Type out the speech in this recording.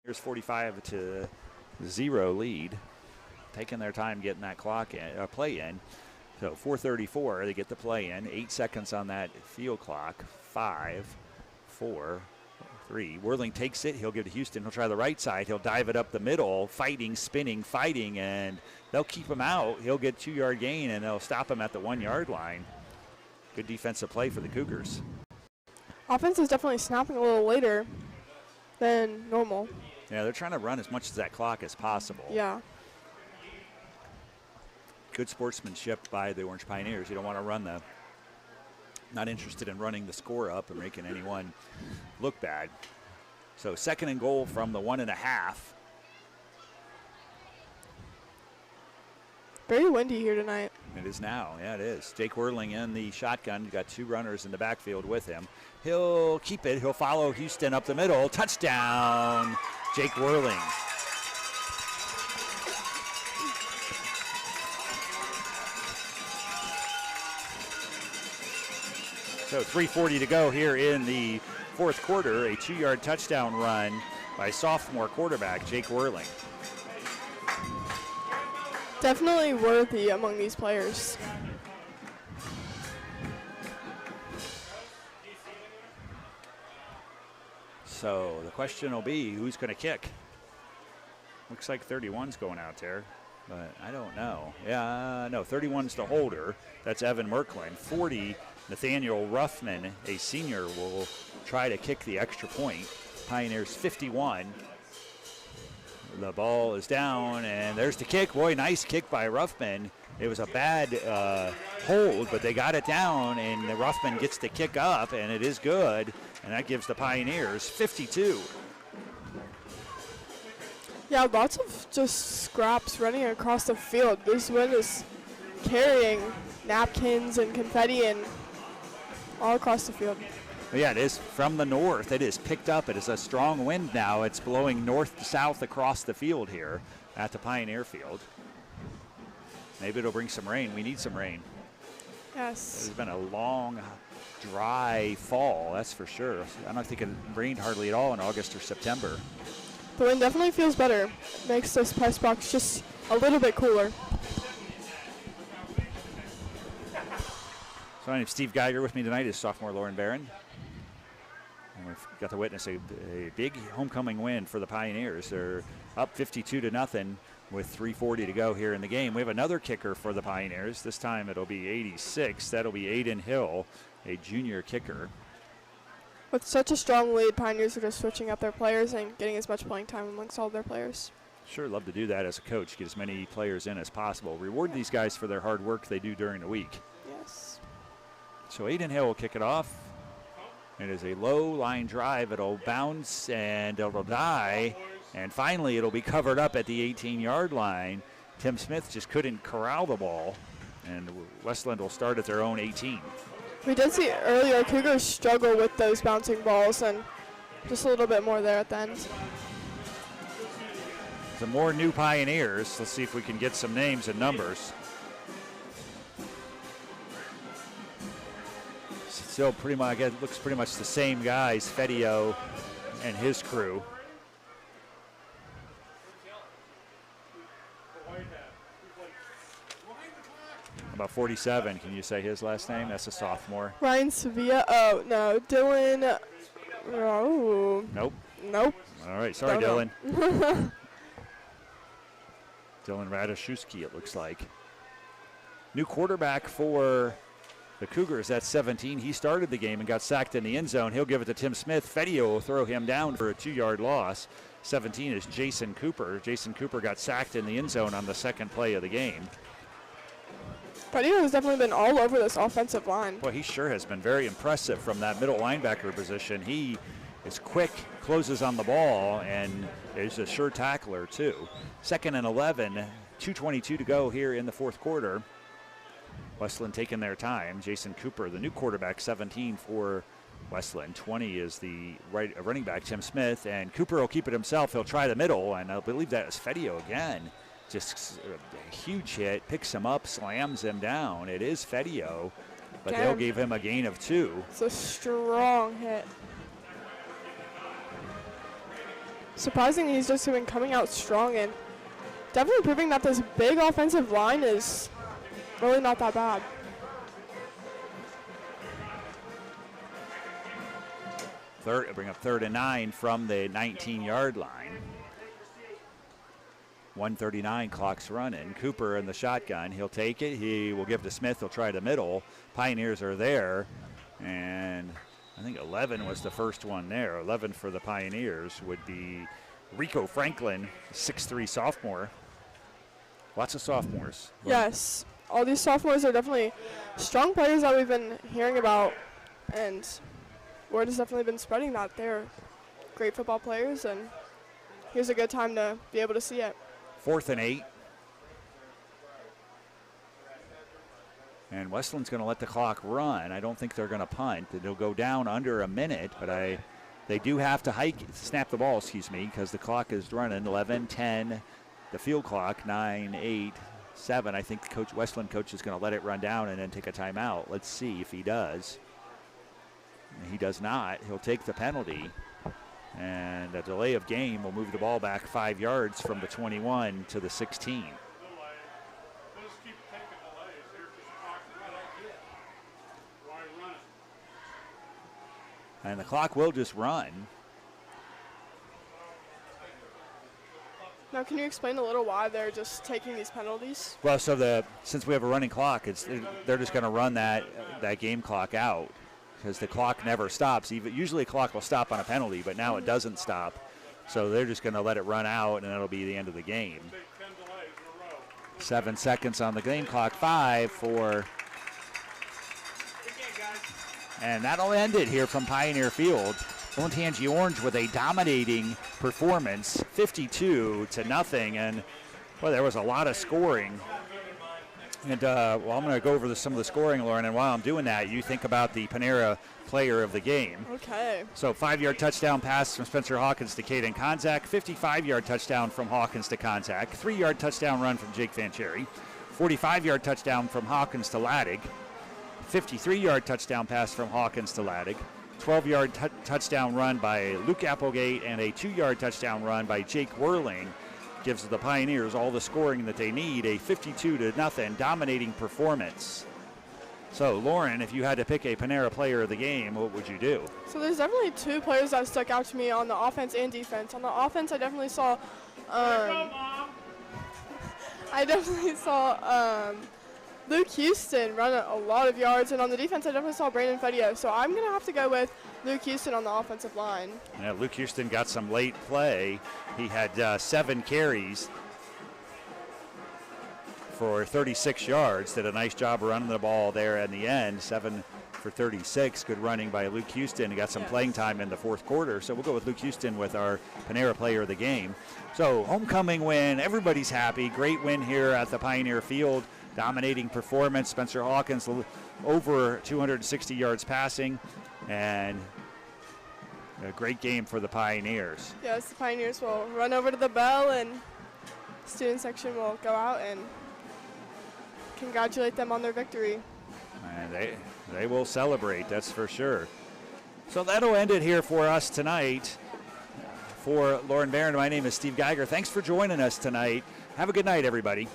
Here's 45-0 lead. Taking their time getting that play in. So 4:34, they get the play in. 8 seconds on that field clock. 5, 4, 3. Worthing takes it. He'll give to Houston. He'll try the right side. He'll dive it up the middle, fighting, spinning, fighting, and they'll keep him out. He'll get 2-yard gain, and they'll stop him at the 1-yard line. Good defensive play for the Cougars. Offense is definitely snapping a little later than normal. Yeah, they're trying to run as much of that clock as possible. Yeah. Good sportsmanship by the Orange Pioneers. You don't want to not interested in running the score up and making anyone look bad. So 2nd and goal from the 1.5. Very windy here tonight. It is now. Yeah, it is. Jake Whirling in the shotgun. Got 2 runners in the backfield with him. He'll keep it. He'll follow Houston up the middle. Touchdown, Jake Whirling. So 3:40 to go here in the 4th quarter. A 2-yard touchdown run by sophomore quarterback Jake Whirling. Definitely worthy among these players. So the question will be, who's going to kick? Looks like 31's going out there, but I don't know. Yeah, no, 31's the holder. That's Evan Merklin. 40, Nathaniel Ruffman, a senior, will try to kick the extra point. Pioneers 51. The ball is down, and there's the kick. Boy, nice kick by Ruffman. It was a bad hold, but they got it down, and Ruffman gets the kick up, and it is good, and that gives the Pioneers 52. Yeah, lots of just scraps running across the field. This wind is carrying napkins and confetti and all across the field. Yeah, it is from the north. It is picked up. It is a strong wind now. It's blowing north to south across the field here at the Pioneer Field. Maybe it'll bring some rain. We need some rain. Yes. It's been a long, dry fall, that's for sure. I don't think it rained hardly at all in August or September. The wind definitely feels better. Makes this press box just a little bit cooler. So my name's Steve Geiger. With me tonight is sophomore Lauren Barron. And we've got to witness a big homecoming win for the Pioneers. They're up 52-0 with 3:40 to go here in the game. We have another kicker for the Pioneers. This time it'll be 86. That'll be Aiden Hill, a junior kicker. With such a strong lead, Pioneers are just switching up their players and getting as much playing time amongst all their players. Sure, love to do that as a coach. Get as many players in as possible. Reward these guys for their hard work they do during the week. Yes. So Aiden Hill will kick it off. It is a low line drive. It'll bounce and it'll die. And finally, it'll be covered up at the 18-yard line. Tim Smith just couldn't corral the ball. And Westland will start at their own 18. We did see earlier Cougars struggle with those bouncing balls, and just a little bit more there at the end. Some more new Pioneers. Let's see if we can get some names and numbers. Still pretty much, it looks pretty much the same guys, Fedio and his crew. About 47, can you say his last name? That's a sophomore. Ryan Sevilla, oh no, Dylan, oh. Nope. Nope. All right, sorry Don't Dylan. Dylan Radaszewski, it looks like. New quarterback for the Cougars, that's 17. He started the game and got sacked in the end zone. He'll give it to Tim Smith. Fedio will throw him down for a 2-yard loss. 17 is Jason Cooper. Jason Cooper got sacked in the end zone on the second play of the game. Fedio has definitely been all over this offensive line. Boy, he sure has been very impressive from that middle linebacker position. He is quick, closes on the ball, and is a sure tackler too. 2nd and 11, 2:22 to go here in the 4th quarter. Westland taking their time. Jason Cooper, the new quarterback, 17 for Westland. 20 is the running back, Tim Smith. And Cooper will keep it himself. He'll try the middle, and I believe that is Fedio again. Just a huge hit, picks him up, slams him down. It is Fedio, but Damn. they'll give him a gain of 2. It's a strong hit. surprisingly, he's just been coming out strong and definitely proving that this big offensive line is really not that bad. Bring up 3rd and 9 from the 19-yard line. 1:39, clock's running. Cooper in the shotgun. He'll take it. He will give to Smith. He'll try the middle. Pioneers are there. And I think 11 was the first one there. 11 for the Pioneers would be Rico Franklin, 6'3" sophomore. Lots of sophomores. Yes, all these sophomores are definitely strong players that we've been hearing about. And word has definitely been spreading that they're great football players. And here's a good time to be able to see it. 4th and 8. And Westland's going to let the clock run. I don't think they're going to punt. It'll go down under a minute, but they do have to snap the ball, because the clock is running. 11, 10, the field clock, 9, 8, 7. I think the Westland coach is going to let it run down and then take a timeout. Let's see if he does. He does not. He'll take the penalty. And a delay of game will move the ball back 5 yards from the 21 to the 16. And the clock will just run. Now, can you explain a little why they're just taking these penalties? Well, since we have a running clock, they're just going to run that game clock out. Because the clock never stops. Usually a clock will stop on a penalty, but now it doesn't stop. So they're just going to let it run out, and that'll be the end of the game. 7 seconds on the game clock. 5 for... And that'll end it here from Pioneer Field. Olentangy Orange with a dominating performance, 52-0. And, boy, there was a lot of scoring. And, I'm going to go over some of the scoring, Lauren, and while I'm doing that, you think about the Panera player of the game. Okay. So 5-yard touchdown pass from Spencer Hawkins to Caden Konzak, 55-yard touchdown from Hawkins to Konzak, 3-yard touchdown run from Jake Vancheri, 45-yard touchdown from Hawkins to Laddig, 53-yard touchdown pass from Hawkins to Laddig, 12-yard touchdown run by Luke Applegate, and a 2-yard touchdown run by Jake Whirling. Gives the Pioneers all the scoring that they need, a 52-0 dominating performance. So, Lauren, if you had to pick a Panera player of the game, what would you do? So there's definitely two players that stuck out to me on the offense and defense. On the offense, I definitely saw Luke Houston run a lot of yards, and on the defense, I definitely saw Brandon Fedio. So I'm going to have to go with Luke Houston on the offensive line. Yeah, Luke Houston got some late play. He had 7 carries for 36 yards. Did a nice job running the ball there in the end. 7 for 36. Good running by Luke Houston. He got some playing time in the fourth quarter. So we'll go with Luke Houston with our Panera player of the game. So homecoming win. Everybody's happy. Great win here at the Pioneer Field. Dominating performance. Spencer Hawkins over 260 yards passing. And a great game for the Pioneers. Yes, the Pioneers will run over to the bell, and student section will go out and congratulate them on their victory. And they will celebrate, that's for sure. So that'll end it here for us tonight. For Lauren Barron, my name is Steve Geiger. Thanks for joining us tonight. Have a good night, everybody.